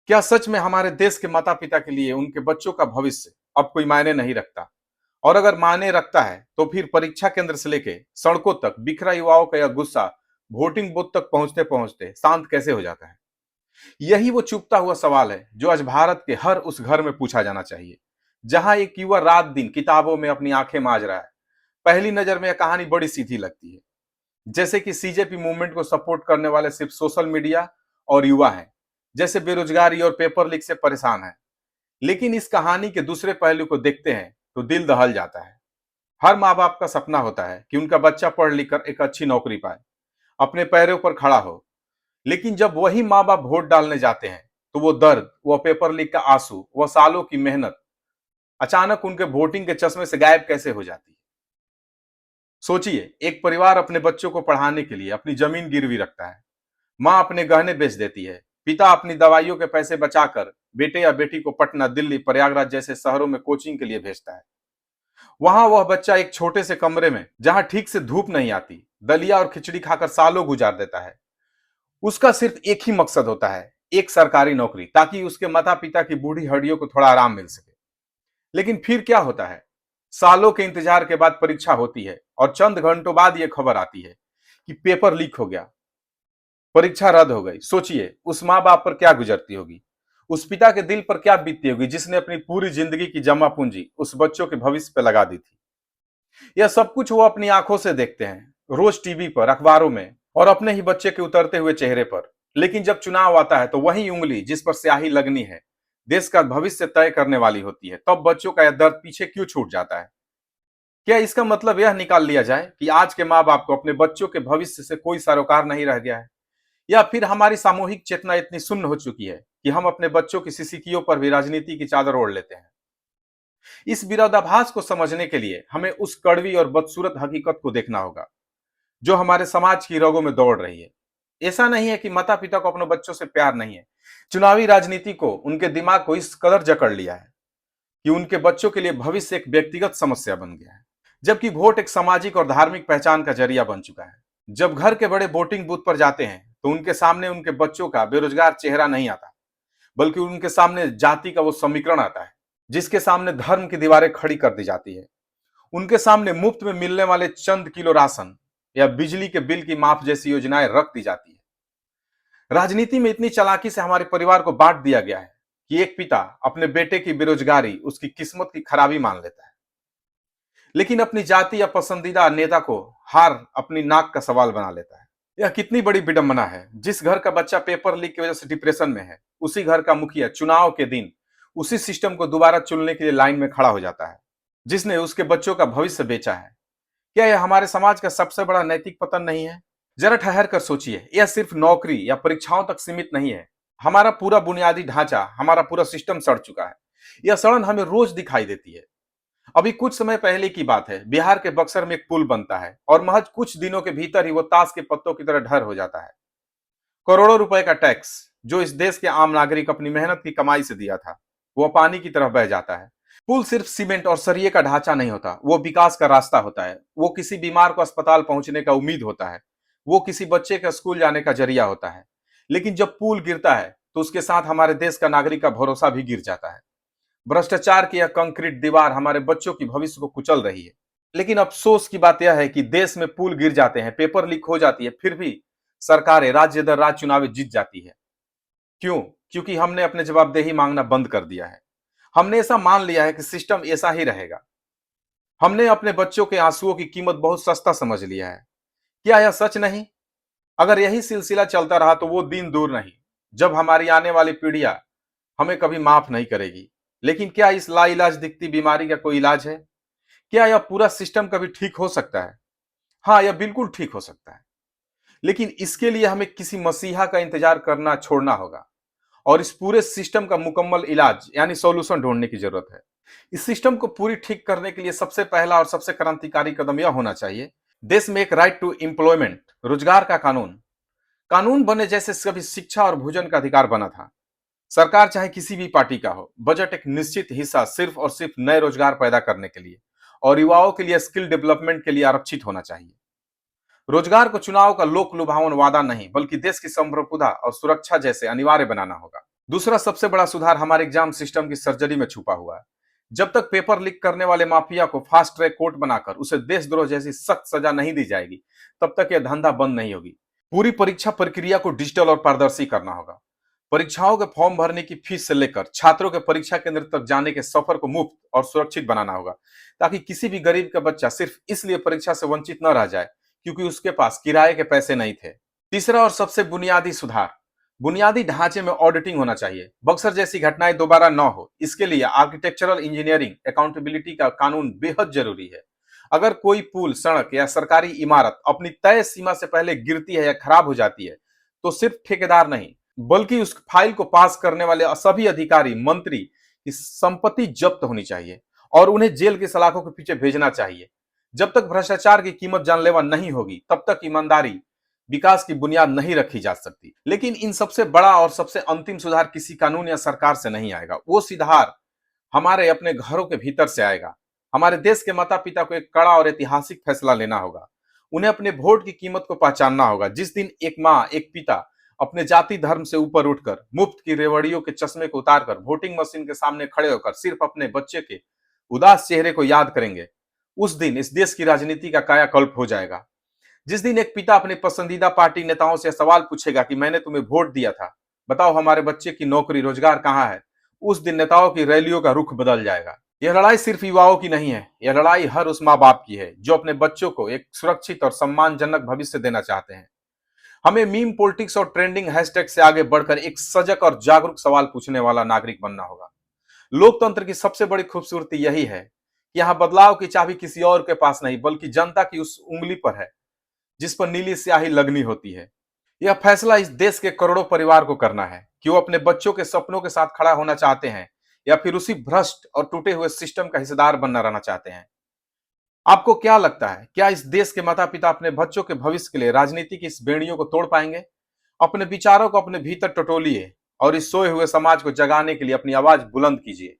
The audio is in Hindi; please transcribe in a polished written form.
क्या सच में हमारे देश के माता पिता के लिए उनके बच्चों का भविष्य अब कोई मायने नहीं रखता? और अगर मायने रखता है तो फिर परीक्षा केंद्र से लेके सड़कों तक बिखरा युवाओं का यह गुस्सा वोटिंग बूथ तक पहुंचते पहुंचते शांत कैसे हो जाता है? यही वो चुपता हुआ सवाल है जो आज भारत के हर उस घर में पूछा जाना चाहिए जहां एक युवा रात दिन किताबों में अपनी आंखें माज रहा है। पहली नजर में यह कहानी बड़ी सीधी लगती है, जैसे कि सीजेपी मूवमेंट को सपोर्ट करने वाले सिर्फ सोशल मीडिया और युवा हैं, जैसे बेरोजगारी और पेपर लीक से परेशान हैं। लेकिन इस कहानी के दूसरे पहलू को देखते हैं तो दिल दहल जाता है। हर माँ बाप का सपना होता है कि उनका बच्चा पढ़ लिख कर एक अच्छी नौकरी पाए, अपने पैरों पर खड़ा हो। लेकिन जब वही माँ बाप वोट डालने जाते हैं तो वो दर्द, वो पेपर लीक का आंसू, वो सालों की मेहनत अचानक उनके वोटिंग के चश्मे से गायब कैसे हो जाती है। सोचिए, एक परिवार अपने बच्चों को पढ़ाने के लिए अपनी जमीन गिरवी रखता है, माँ अपने गहने बेच देती है, पिता अपनी दवाइयों के पैसे बचाकर बेटे या बेटी को पटना, दिल्ली, प्रयागराज जैसे शहरों में कोचिंग के लिए भेजता है। वहां वह बच्चा एक छोटे से कमरे में, जहां ठीक से धूप नहीं आती, दलिया और खिचड़ी खाकर सालों गुजार देता है। उसका सिर्फ एक ही मकसद होता है, एक सरकारी नौकरी, ताकि उसके माता पिता की बूढ़ी हड्डियों को थोड़ा आराम मिल सके। लेकिन फिर क्या होता है? सालों के इंतजार के बाद परीक्षा होती है और चंद घंटों बाद यह खबर आती है कि पेपर लीक हो गया, परीक्षा रद्द हो गई। सोचिए, उस माँ बाप पर क्या गुजरती होगी, उस पिता के दिल पर क्या बीतती होगी जिसने अपनी पूरी जिंदगी की जमा पूंजी उस बच्चों के भविष्य पे लगा दी थी। यह सब कुछ वो अपनी आंखों से देखते हैं, रोज टीवी पर, अखबारों में और अपने ही बच्चे के उतरते हुए चेहरे पर। लेकिन जब चुनाव आता है तो वही उंगली जिस पर स्याही लगनी है, देश का भविष्य तय करने वाली होती है, तब बच्चों का यह दर्द पीछे क्यों छूट जाता है? क्या इसका मतलब यह निकाल लिया जाए कि आज के माँ बाप को अपने बच्चों के भविष्य से कोई सरोकार नहीं रह गया है? या फिर हमारी सामूहिक चेतना इतनी शून्य हो चुकी है कि हम अपने बच्चों की सिसकियों पर भी राजनीति की चादर ओढ़ लेते हैं? इस विरोधाभास को समझने के लिए हमें उस कड़वी और बदसूरत हकीकत को देखना होगा जो हमारे समाज की रगों में दौड़ रही है। ऐसा नहीं है कि माता पिता को अपने बच्चों से प्यार नहीं है, चुनावी राजनीति को, उनके दिमाग को इस कदर जकड़ लिया है कि उनके बच्चों के लिए भविष्य एक व्यक्तिगत समस्या बन गया है, जबकि वोट एक सामाजिक और धार्मिक पहचान का जरिया बन चुका है। जब घर के बड़े वोटिंग बूथ पर जाते हैं तो उनके सामने उनके बच्चों का बेरोजगार चेहरा नहीं आता, बल्कि उनके सामने जाति का वो समीकरण आता है जिसके सामने धर्म की दीवारें खड़ी कर दी जाती है। उनके सामने मुफ्त में मिलने वाले चंद किलो राशन या बिजली के बिल की माफ जैसी योजनाएं रख दी जाती है। राजनीति में इतनी चालाकी से हमारे परिवार को बांट दिया गया है कि एक पिता अपने बेटे की बेरोजगारी उसकी किस्मत की खराबी मान लेता है, लेकिन अपनी जाति या पसंदीदा नेता को हार अपनी नाक का सवाल बना लेता है। यह कितनी बड़ी विडंबना है! जिस घर का बच्चा पेपर लीक की वजह से डिप्रेशन में है, उसी घर का मुखिया चुनाव के दिन उसी सिस्टम को दोबारा चुनने के लिए लाइन में खड़ा हो जाता है जिसने उसके बच्चों का भविष्य बेचा है। क्या यह हमारे समाज का सबसे बड़ा नैतिक पतन नहीं है? जरा ठहर कर सोचिए, यह सिर्फ नौकरी या परीक्षाओं तक सीमित नहीं है। हमारा पूरा बुनियादी ढांचा, हमारा पूरा सिस्टम सड़ चुका है। यह सड़न हमें रोज दिखाई देती है। अभी कुछ समय पहले की बात है, बिहार के बक्सर में एक पुल बनता है और महज कुछ दिनों के भीतर ही वो ताश के पत्तों की तरह ढर हो जाता है। करोड़ों रुपए का टैक्स जो इस देश के आम नागरिक अपनी मेहनत की कमाई से दिया था, वो पानी की तरह बह जाता है। पुल सिर्फ सीमेंट और सरिये का ढांचा नहीं होता, वो विकास का रास्ता होता है। वो किसी बीमार को अस्पताल पहुंचने का उम्मीद होता है, वो किसी बच्चे का स्कूल जाने का जरिया होता है। लेकिन जब पुल गिरता है तो उसके साथ हमारे देश का नागरिक का भरोसा भी गिर जाता है। भ्रष्टाचार की यह कंक्रीट दीवार हमारे बच्चों की भविष्य को कुचल रही है। लेकिन अफसोस की बात यह है कि देश में पुल गिर जाते हैं, पेपर लीक हो जाती है, फिर भी सरकारें राज्य दर राज्य चुनाव जीत जाती है। क्यों? क्योंकि हमने अपने जवाबदेही मांगना बंद कर दिया है। हमने ऐसा मान लिया है कि सिस्टम ऐसा ही रहेगा। हमने अपने बच्चों के आंसुओं की कीमत बहुत सस्ता समझ लिया है। क्या यह सच नहीं? अगर यही सिलसिला चलता रहा तो वो दिन दूर नहीं जब हमारी आने वाली पीढ़ियां हमें कभी माफ नहीं करेगी। लेकिन क्या इस लाइलाज दिखती बीमारी का कोई इलाज है? क्या यह पूरा सिस्टम कभी ठीक हो सकता है? हाँ, यह बिल्कुल ठीक हो सकता है। लेकिन इसके लिए हमें किसी मसीहा का इंतजार करना छोड़ना होगा और इस पूरे सिस्टम का मुकम्मल इलाज यानी सॉल्यूशन ढूंढने की जरूरत है। इस सिस्टम को पूरी ठीक करने के लिए सबसे पहला और सबसे क्रांतिकारी कदम यह होना चाहिए, देश में एक राइट टू एम्प्लॉयमेंट, रोजगार का कानून। कानून बने जैसे कभी शिक्षा और भोजन का अधिकार बना था। सरकार चाहे किसी भी पार्टी का हो, बजट एक निश्चित हिस्सा सिर्फ और सिर्फ नए रोजगार पैदा करने के लिए और युवाओं के लिए स्किल डेवलपमेंट के लिए आरक्षित होना चाहिए। रोजगार को चुनाव का लोक लुभावन वादा नहीं, बल्कि देश की संप्रभुता और सुरक्षा जैसे अनिवार्य बनाना होगा। दूसरा सबसे बड़ा सुधार हमारे एग्जाम सिस्टम की सर्जरी में छुपा हुआ है। जब तक पेपर लीक करने वाले माफिया को फास्ट ट्रैक कोर्ट बनाकर उसे देशद्रोह जैसी सख्त सजा नहीं दी जाएगी, तब तक यह धंधा बंद नहीं होगी। पूरी परीक्षा प्रक्रिया को डिजिटल और पारदर्शी करना होगा। परीक्षाओं के फॉर्म भरने की फीस से लेकर छात्रों के परीक्षा केंद्र तक जाने के सफर को मुफ्त और सुरक्षित बनाना होगा, ताकि किसी भी गरीब का बच्चा सिर्फ इसलिए परीक्षा से वंचित न रह जाए क्योंकि उसके पास किराए के पैसे नहीं थे। तीसरा और सबसे बुनियादी सुधार, बुनियादी ढांचे में ऑडिटिंग होना चाहिए। बक्सर जैसी घटनाएं दोबारा न हो, इसके लिए आर्किटेक्चरल इंजीनियरिंग अकाउंटेबिलिटी का कानून बेहद जरूरी है। अगर कोई पुल, सड़क या सरकारी इमारत अपनी तय सीमा से पहले गिरती है या खराब हो जाती है, तो सिर्फ ठेकेदार नहीं, बल्कि उस फाइल को पास करने वाले सभी अधिकारी, मंत्री की संपत्ति जब्त होनी चाहिए और उन्हें जेल की सलाखों के पीछे भेजना चाहिए। जब तक भ्रष्टाचार की कीमत जानलेवा नहीं होगी, तब तक ईमानदारी विकास की बुनियाद नहीं रखी जा सकती। लेकिन इन सबसे बड़ा और सबसे अंतिम सुधार किसी कानून या सरकार से नहीं आएगा। वो सुधार हमारे अपने घरों के भीतर से आएगा। हमारे देश के माता पिता को एक कड़ा और ऐतिहासिक फैसला लेना होगा। उन्हें अपने वोट की कीमत को पहचानना होगा। जिस दिन एक माँ, एक पिता अपने जाति धर्म से ऊपर उठकर मुफ्त की रेवड़ियों के चश्मे को उतारकर वोटिंग मशीन के सामने खड़े होकर सिर्फ अपने बच्चे के उदास चेहरे को याद करेंगे, उस दिन इस देश की राजनीति का कायाकल्प हो जाएगा। जिस दिन एक पिता अपने पसंदीदा पार्टी नेताओं से सवाल पूछेगा कि मैंने तुम्हें वोट दिया था, बताओ हमारे बच्चे की नौकरी रोजगार कहाँ है, उस दिन नेताओं की रैलियों का रुख बदल जाएगा। यह लड़ाई सिर्फ युवाओं की नहीं है, यह लड़ाई हर उस माँ बाप की है जो अपने बच्चों को एक सुरक्षित और सम्मानजनक भविष्य देना चाहते हैं। हमें मीम पॉलिटिक्स और ट्रेंडिंग हैशटैग से आगे बढ़कर एक सजग और जागरूक सवाल पूछने वाला नागरिक बनना होगा। लोकतंत्र की सबसे बड़ी खूबसूरती यही है कि यहाँ बदलाव की चाबी किसी और के पास नहीं, बल्कि जनता की उस उंगली पर है जिस पर नीली स्याही लगनी होती है। यह फैसला इस देश के करोड़ों परिवार को करना है कि वो अपने बच्चों के सपनों के साथ खड़ा होना चाहते हैं या फिर उसी भ्रष्ट और टूटे हुए सिस्टम का हिस्सेदार बनना रहना चाहते हैं। आपको क्या लगता है, क्या इस देश के माता पिता अपने बच्चों के भविष्य के लिए राजनीति की इस बेड़ियों को तोड़ पाएंगे? अपने विचारों को अपने भीतर टटोलिए और इस सोए हुए समाज को जगाने के लिए अपनी आवाज बुलंद कीजिए।